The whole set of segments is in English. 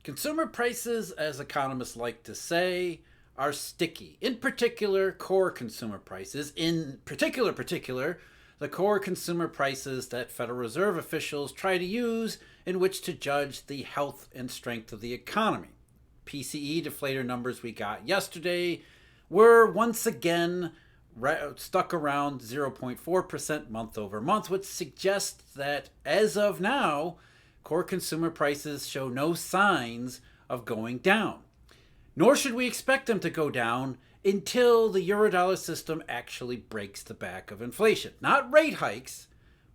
Consumer prices, as economists like to say, are sticky. In particular, core consumer prices. In particular, the core consumer prices that Federal Reserve officials try to use in which to judge the health and strength of the economy. PCE deflator numbers we got yesterday were once again stuck around 0.4% month over month, which suggests that as of now, core consumer prices show no signs of going down. Nor should we expect them to go down until the Eurodollar system actually breaks the back of inflation. Not rate hikes,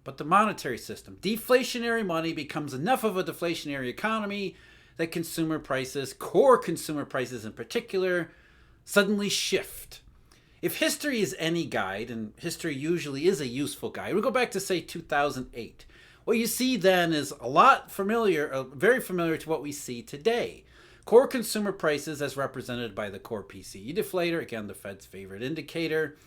but the monetary system. Deflationary money becomes enough of a deflationary economy that consumer prices, core consumer prices in particular, suddenly shift. If history is any guide, and history usually is a useful guide, we go back to say 2008. What you see then is very familiar to what we see today. Core consumer prices, as represented by the core PCE deflator, again the Fed's favorite indicator,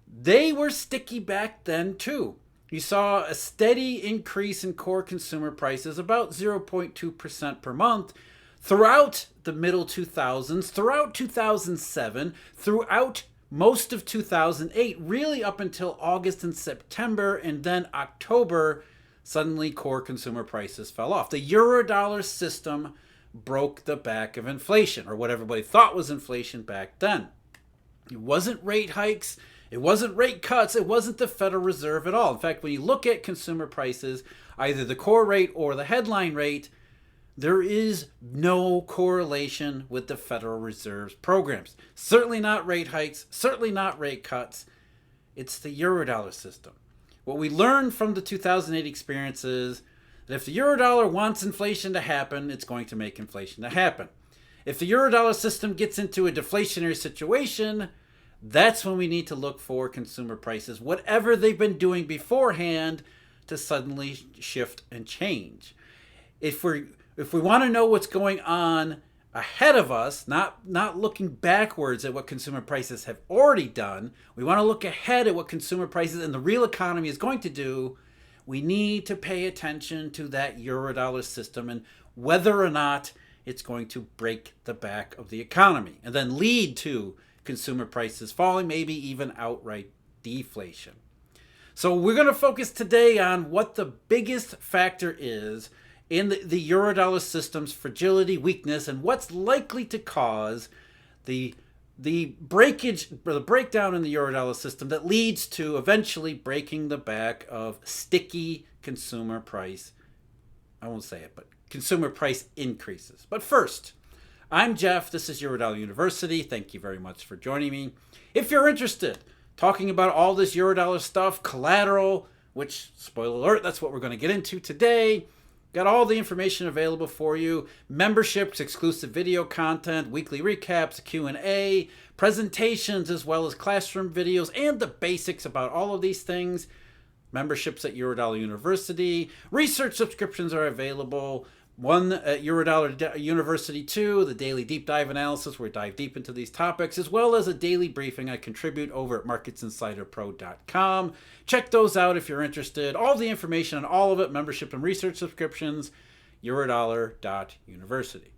they were sticky back then too. You saw a steady increase in core consumer prices, about 0.2% per month, throughout the middle 2000s, throughout 2007, throughout most of 2008, really up until August and September, and then October, suddenly core consumer prices fell off. The Eurodollar system broke the back of inflation, or what everybody thought was inflation back then. It wasn't rate hikes, it wasn't rate cuts, it wasn't the Federal Reserve at all. In fact, when you look at consumer prices, either the core rate or the headline rate, there is no correlation with the Federal Reserve's programs. Certainly not rate hikes, certainly not rate cuts. It's the Eurodollar system. What we learned from the 2008 experience is that if the Eurodollar wants inflation to happen, it's going to make inflation to happen. If the Eurodollar system gets into a deflationary situation, that's when we need to look for consumer prices, whatever they've been doing beforehand, to suddenly shift and change. If we want to know what's going on ahead of us, not looking backwards at what consumer prices have already done, we want to look ahead at what consumer prices and the real economy is going to do, we need to pay attention to that Eurodollar system and whether or not it's going to break the back of the economy and then lead to consumer prices falling, maybe even outright deflation. So we're going to focus today on what the biggest factor is in the Eurodollar system's fragility, weakness, and what's likely to cause the breakage or the breakdown in the Eurodollar system that leads to eventually breaking the back of sticky consumer price. I won't say it, but consumer price increases. But first, I'm Jeff. This is Eurodollar University. Thank you very much for joining me. If you're interested, talking about all this Eurodollar stuff, Collateral, which, spoiler alert, that's what we're going to get into today. Got all the information available for you. Memberships, exclusive video content, weekly recaps, Q&A, presentations, as well as classroom videos, and the basics about all of these things. Memberships at Eurodollar University. Research subscriptions are available. One at Eurodollar University 2, the daily deep dive analysis where we dive deep into these topics, as well as a daily briefing I contribute over at marketsinsiderpro.com. Check those out if you're interested. All the information on all of it, membership and research subscriptions, eurodollar.university.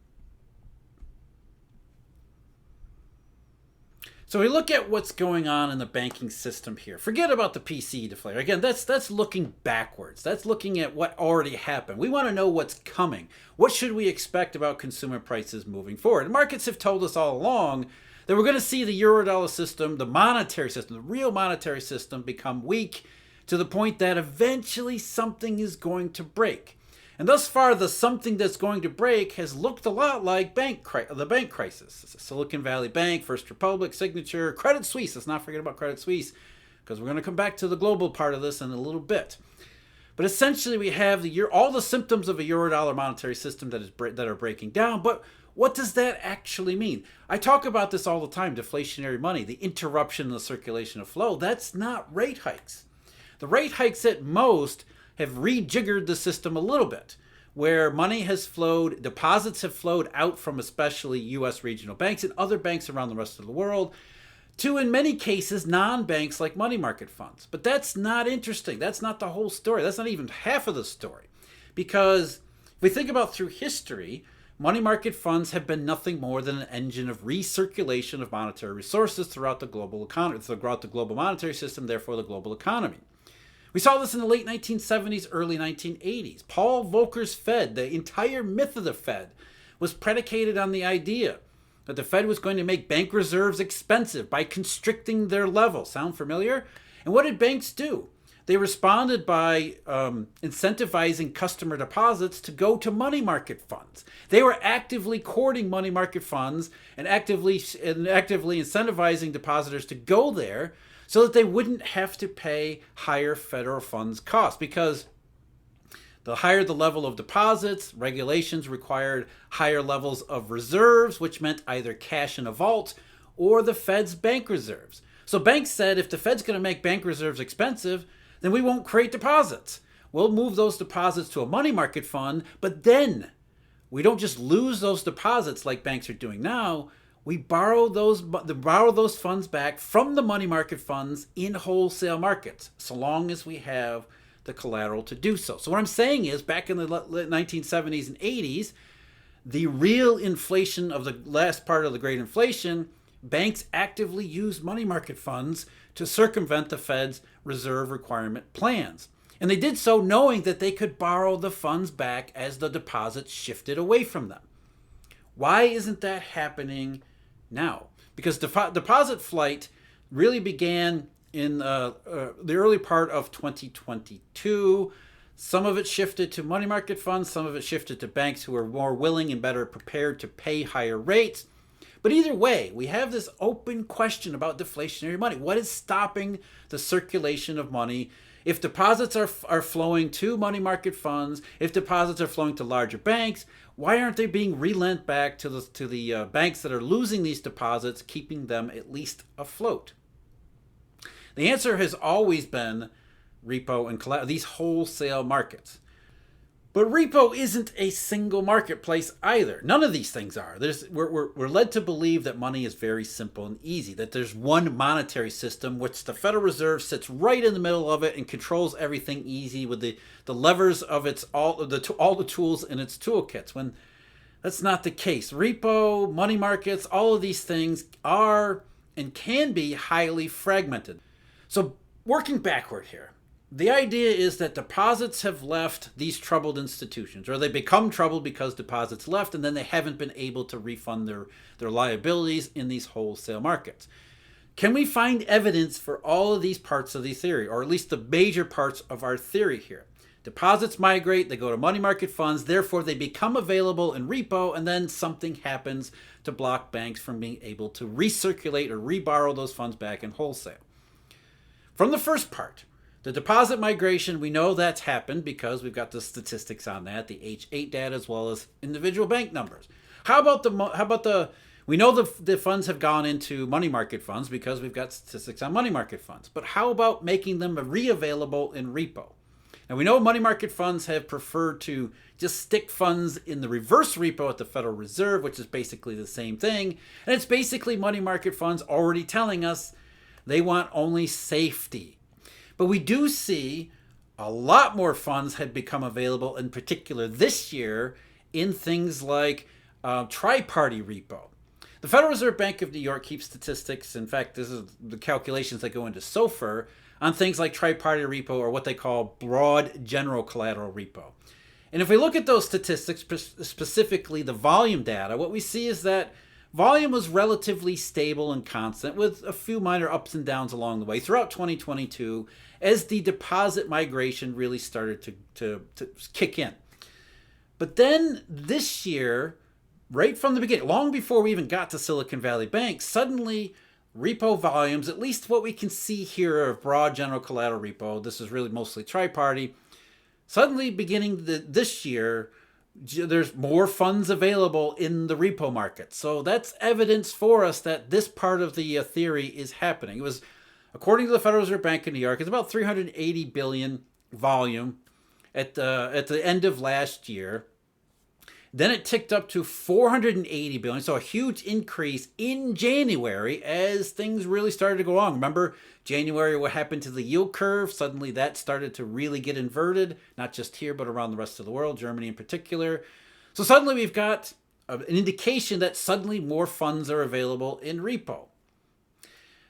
So we look at what's going on in the banking system here. Forget about the PCE deflator. Again, that's looking backwards. That's looking at what already happened. We want to know what's coming. What should we expect about consumer prices moving forward? Markets have told us all along that we're going to see the Eurodollar system, the monetary system, the real monetary system become weak to the point that eventually something is going to break. And thus far, the something that's going to break has looked a lot like the bank crisis. Silicon Valley Bank, First Republic, Signature, Credit Suisse. Let's not forget about Credit Suisse, because we're going to come back to the global part of this in a little bit. But essentially, we have all the symptoms of a Eurodollar monetary system that are breaking down. But what does that actually mean? I talk about this all the time, deflationary money, the interruption in the circulation of flow. That's not rate hikes. The rate hikes at most have rejiggered the system a little bit, where money has flowed, deposits have flowed out from especially U.S. regional banks and other banks around the rest of the world to, in many cases, non-banks like money market funds. But that's not interesting. That's not the whole story. That's not even half of the story. Because if we think about through history, money market funds have been nothing more than an engine of recirculation of monetary resources throughout the global economy, throughout the global monetary system, therefore the global economy. We saw this in the late 1970s, early 1980s. Paul Volcker's Fed, the entire myth of the Fed, was predicated on the idea that the Fed was going to make bank reserves expensive by constricting their level. Sound familiar? And what did banks do? They responded by incentivizing customer deposits to go to money market funds. They were actively courting money market funds and actively incentivizing depositors to go there so that they wouldn't have to pay higher federal funds costs, because the higher the level of deposits, regulations required higher levels of reserves, which meant either cash in a vault or the Fed's bank reserves. So banks said, if the Fed's going to make bank reserves expensive, then we won't create deposits. We'll move those deposits to a money market fund, but then we don't just lose those deposits like banks are doing now. We borrow those funds back from the money market funds in wholesale markets, so long as we have the collateral to do so. So what I'm saying is, back in the 1970s and 80s, the real inflation of the last part of the Great Inflation, banks actively used money market funds to circumvent the Fed's reserve requirement plans. And they did so knowing that they could borrow the funds back as the deposits shifted away from them. Why isn't that happening now? Because deposit flight really began in the early part of 2022. Some of it shifted to money market funds, some of it shifted to banks who are more willing and better prepared to pay higher rates. But either way, we have this open question about deflationary money. What is stopping the circulation of money? If deposits are flowing to money market funds, if deposits are flowing to larger banks, why aren't they being relent back to the banks that are losing these deposits, keeping them at least afloat? The answer has always been repo and collateral, these wholesale markets. But repo isn't a single marketplace either. None of these things are. We're led to believe that money is very simple and easy, that there's one monetary system, which the Federal Reserve sits right in the middle of it and controls everything easy with the levers of all the tools in its toolkits, when that's not the case. Repo, money markets, all of these things are and can be highly fragmented. So working backward here, the idea is that deposits have left these troubled institutions, or they become troubled because deposits left, and then they haven't been able to refund their liabilities in these wholesale markets. Can we find evidence for all of these parts of the theory, or at least the major parts of our theory here? Deposits migrate, they go to money market funds, therefore they become available in repo, and then something happens to block banks from being able to recirculate or reborrow those funds back in wholesale. From the first part, the deposit migration, we know that's happened because we've got the statistics on that, the H8 data, as well as individual bank numbers. We know the funds have gone into money market funds because we've got statistics on money market funds. But how about making them re-available in repo? And we know money market funds have preferred to just stick funds in the reverse repo at the Federal Reserve, which is basically the same thing. And it's basically money market funds already telling us they want only safety. But we do see a lot more funds had become available, in particular this year, in things like tri-party repo. The Federal Reserve Bank of New York keeps statistics. In fact, this is the calculations that go into SOFR on things like tri-party repo, or what they call broad general collateral repo. And if we look at those statistics, specifically the volume data, what we see is that volume was relatively stable and constant, with a few minor ups and downs along the way throughout 2022 as the deposit migration really started to kick in. But then this year, right from the beginning, long before we even got to Silicon Valley Bank, suddenly repo volumes, at least what we can see here of broad general collateral repo, this is really mostly tri-party, suddenly beginning this year, there's more funds available in the repo market. So that's evidence for us that this part of the theory is happening. It was, according to the Federal Reserve Bank of New York, it's about 380 billion volume at the end of last year. Then it ticked up to 480 billion, so a huge increase in January as things really started to go on. Remember, January, what happened to the yield curve? Suddenly that started to really get inverted, not just here, but around the rest of the world, Germany in particular. So suddenly we've got an indication that suddenly more funds are available in repo.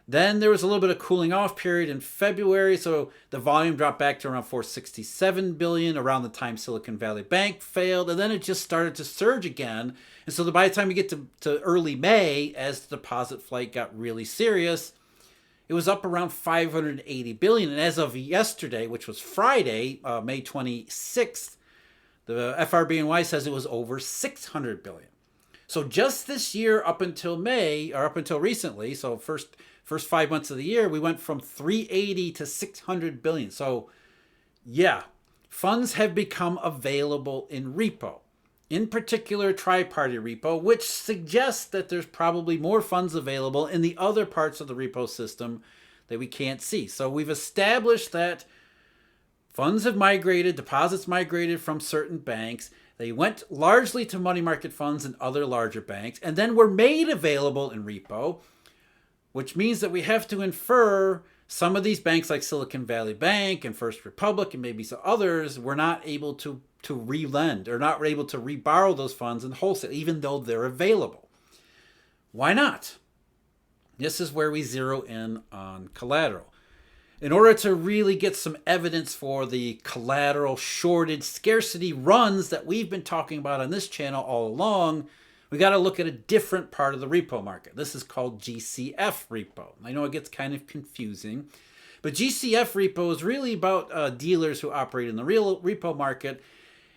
Then there was a little bit of cooling off period in February, so the volume dropped back to around 467 billion around the time Silicon Valley Bank failed, and then it just started to surge again. And so by the time we get to early May, as the deposit flight got really serious, it was up around 580 billion. And as of yesterday, which was Friday, May 26th, the FRBNY says it was over 600 billion. So just this year up until May, or up until recently, so first 5 months of the year, we went from 380 to 600 billion. So yeah, funds have become available in repo, in particular tri-party repo, which suggests that there's probably more funds available in the other parts of the repo system that we can't see. So we've established that funds have migrated, deposits migrated from certain banks. They went largely to money market funds and other larger banks, and then were made available in repo, which means that we have to infer some of these banks like Silicon Valley Bank and First Republic and maybe some others were not able to re-lend or not able to reborrow those funds in wholesale, even though they're available. Why not? This is where we zero in on collateral. In order to really get some evidence for the collateral shorted scarcity runs that we've been talking about on this channel all along, we got to look at a different part of the repo market. This is called GCF repo. I know it gets kind of confusing, but GCF repo is really about dealers who operate in the real repo market.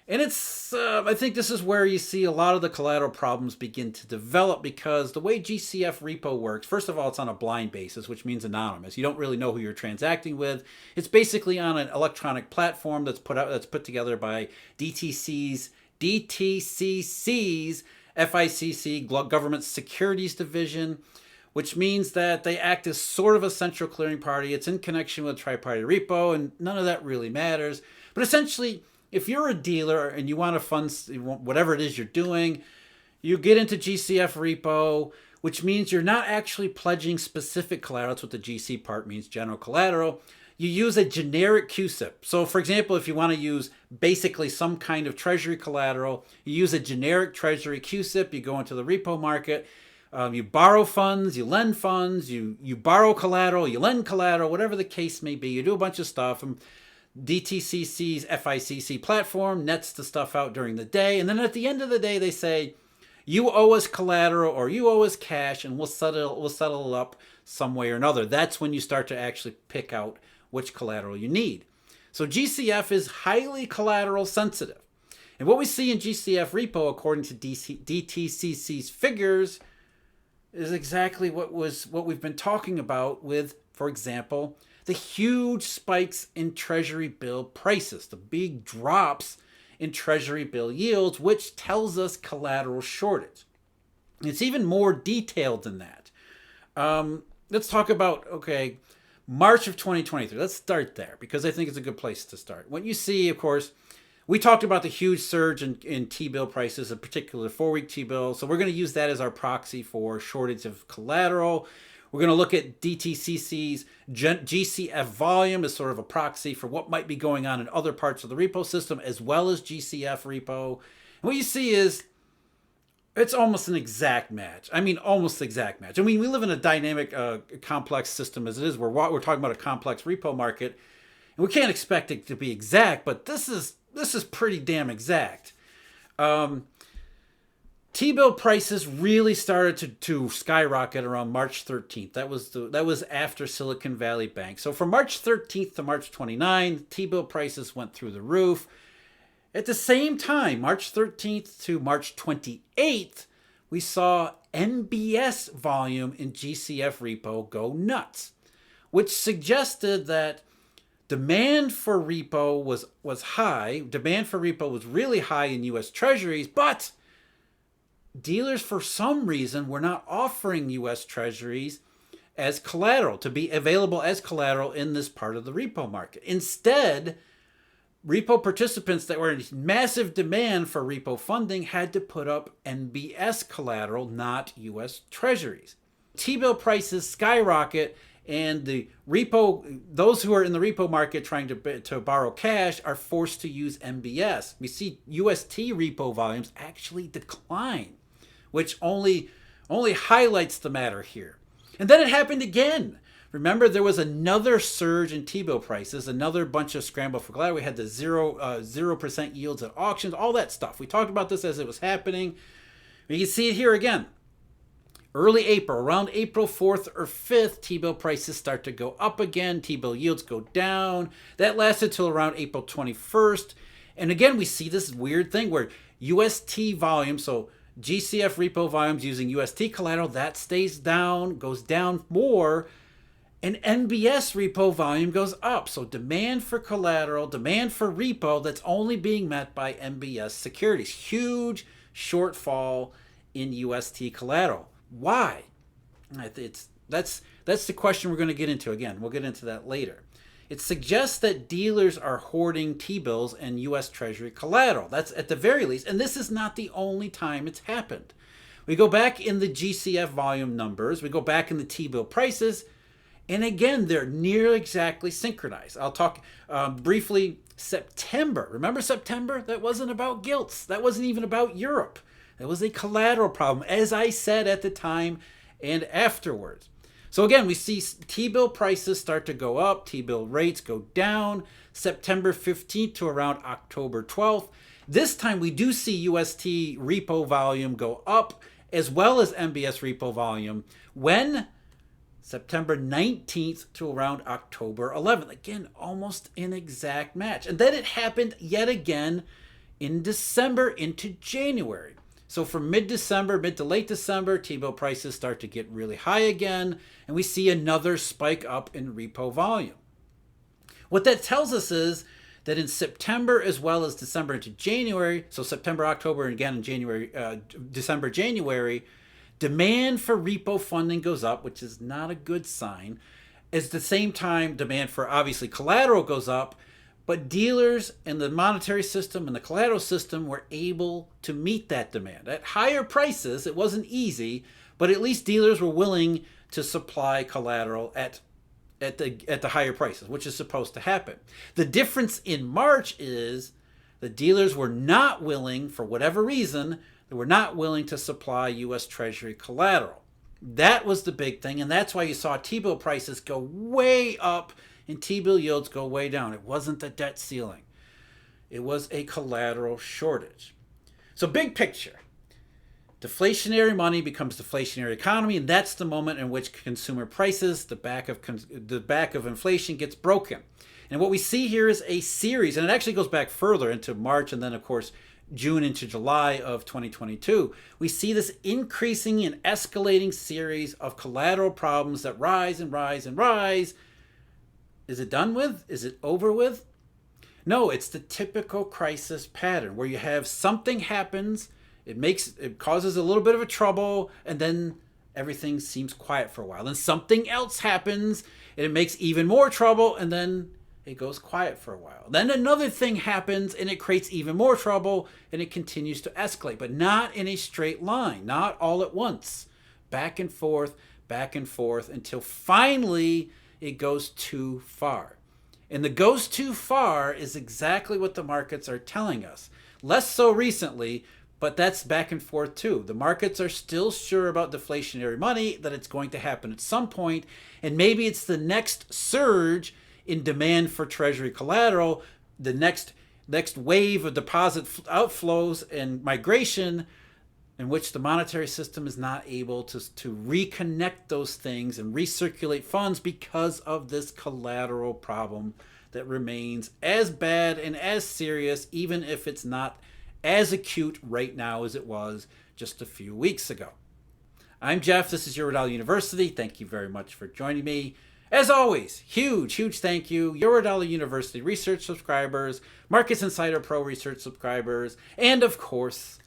And it's, I think this is where you see a lot of the collateral problems begin to develop, because the way GCF repo works, first of all, it's on a blind basis, which means anonymous. You don't really know who you're transacting with. It's basically on an electronic platform that's put together by DTCC's FICC, Government Securities Division, which means that they act as sort of a central clearing party. It's in connection with tri-party repo, and none of that really matters. But essentially, if you're a dealer and you want to fund whatever it is you're doing, you get into GCF repo, which means you're not actually pledging specific collateral. That's what the GC part means, general collateral. You use a generic QSIP. So for example, if you want to use basically some kind of treasury collateral, you use a generic treasury QSIP, you go into the repo market, you borrow funds, you lend funds, you borrow collateral, you lend collateral, whatever the case may be. You do a bunch of stuff. And DTCC's FICC platform nets the stuff out during the day. And then at the end of the day, they say, you owe us collateral or you owe us cash, and we'll settle it up some way or another. That's when you start to actually pick out which collateral you need. So GCF is highly collateral sensitive. And what we see in GCF repo, according to DTCC's figures, is exactly what we've been talking about with, for example, the huge spikes in treasury bill prices, the big drops in treasury bill yields, which tells us collateral shortage. It's even more detailed than that. Let's talk about, March of 2023. Let's start there, because I think it's a good place to start. What you see, of course, we talked about the huge surge in T-bill prices, in particular 4-week T-bill. So we're going to use that as our proxy for shortage of collateral. We're going to look at DTCC's GCF volume as sort of a proxy for what might be going on in other parts of the repo system, as well as GCF repo. And what you see is it's almost an exact match. I mean, almost exact match. I mean, we live in a dynamic, complex system as it is. We're talking about a complex repo market, and we can't expect it to be exact, but this is pretty damn exact. T-bill prices really started to skyrocket around March 13th. That was after Silicon Valley Bank. So from March 13th to March 29th, T-bill prices went through the roof. At the same time, March 13th to March 28th, we saw MBS volume in GCF repo go nuts, which suggested that demand for repo was high. Demand for repo was really high in U.S. Treasuries, but dealers, for some reason, were not offering U.S. Treasuries as collateral, to be available as collateral in this part of the repo market. Instead, repo participants that were in massive demand for repo funding had to put up MBS collateral, not U.S. Treasuries. T-bill prices skyrocket, and those who are in the repo market trying to borrow cash are forced to use MBS. We see UST repo volumes actually decline. which only highlights the matter here. And then it happened again. Remember, there was another surge in T-bill prices, another bunch of scramble for collateral. We had the 0% yields at auctions, all that stuff. We talked about this as it was happening. You can see it here again. Early April, around April 4th or 5th, T-bill prices start to go up again. T-bill yields go down. That lasted till around April 21st. And again, we see this weird thing where UST volume, so GCF repo volumes using UST collateral, that stays down, goes down more. And MBS repo volume goes up. So demand for collateral, demand for repo, that's only being met by MBS securities. Huge shortfall in UST collateral. Why? That's the question we're going to get into. Again, we'll get into that later. It suggests that dealers are hoarding T-bills and U.S. Treasury collateral. That's at the very least. And this is not the only time it's happened. We go back in the GCF volume numbers. We go back in the T-bill prices. And again, they're near exactly synchronized. I'll talk briefly. September. Remember September? That wasn't about gilts. That wasn't even about Europe. That was a collateral problem, as I said at the time and afterwards. So again, we see T-bill prices start to go up. T-bill rates go down September 15th to around October 12th. This time we do see UST repo volume go up as well as MBS repo volume when September 19th to around October 11th. Again, almost an exact match. And then it happened yet again in December into January. So from mid-December, mid to late December, T-bill prices start to get really high again, and we see another spike up in repo volume. What that tells us is that in September as well as December into January, so September, October, and again in January, December, January, demand for repo funding goes up, which is not a good sign. At the same time, demand for obviously collateral goes up, but dealers in the monetary system and the collateral system were able to meet that demand. At higher prices, it wasn't easy, but at least dealers were willing to supply collateral at the higher prices, which is supposed to happen. The difference in March is the dealers were not willing, for whatever reason, they were not willing to supply U.S. Treasury collateral. That was the big thing, and that's why you saw T-bill prices go way up and T-bill yields go way down. It wasn't the debt ceiling. It was a collateral shortage. So big picture. Deflationary money becomes deflationary economy, and that's the moment in which consumer prices, the back of inflation, gets broken. And what we see here is a series, and it actually goes back further into March and then, of course, June into July of 2022. We see this increasing and escalating series of collateral problems that rise and rise and rise. Is it done with? Is it over with? No, it's the typical crisis pattern where you have something happens, it causes a little bit of a trouble, and then everything seems quiet for a while. Then something else happens, and it makes even more trouble, and then it goes quiet for a while. Then another thing happens, and it creates even more trouble, and it continues to escalate, but not in a straight line, not all at once. Back and forth, until finally it goes too far. And the goes too far is exactly what the markets are telling us. Less so recently, but that's back and forth too. The markets are still sure about deflationary money, that it's going to happen at some point, and maybe it's the next surge in demand for Treasury collateral, the next wave of deposit outflows and migration, in which the monetary system is not able to reconnect those things and recirculate funds because of this collateral problem that remains as bad and as serious, even if it's not as acute right now as it was just a few weeks ago. I'm Jeff. This is Eurodollar University. Thank you very much for joining me. As always, huge thank you, Eurodollar University research subscribers, Markets Insider Pro research subscribers, and of course,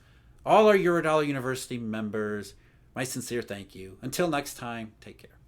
all our Eurodollar University members. My sincere thank you. Until next time, take care.